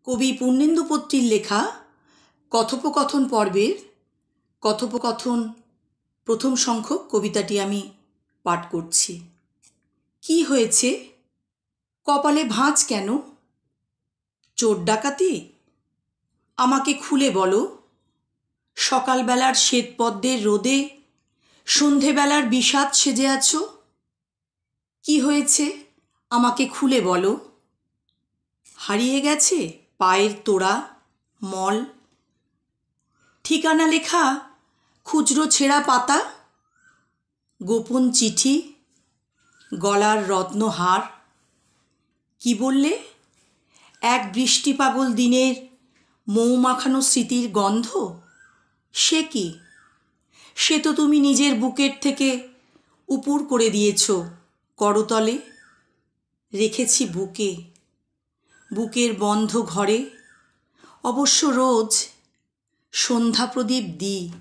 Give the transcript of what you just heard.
কবি পূর্ণেন্দু পত্রীর লেখা কথোপকথন পর্বের কথোপকথন প্রথম সংখ্যক কবিতাটি আমি পাঠ করছি। কি হয়েছে? কপালে ভাঁজ কেন? চোর ডাকাতি? আমাকে খুলে বলো। সকালবেলার শ্বেতপদ্মের রোদে সন্ধেবেলার বিষাদ সেজে আছো। কি হয়েছে আমাকে খুলে বলো। হারিয়ে গেছে পায়ের তোড়া, মল, ঠিকানা লেখা খুচরো ছেঁড়া পাতা, গোপন চিঠি, গলার রত্নহার। কি বললে? এক বৃষ্টি পাগল দিনের মৌমাখানো স্মৃতির গন্ধ। সে কি? সে তো তুমি নিজের বুকের থেকে উপুর করে দিয়েছ করতলে। রেখেছি বুকে, বুকের বন্ধ ঘরে, অবশ্য রোজ সন্ধ্যা প্রদীপ দিই।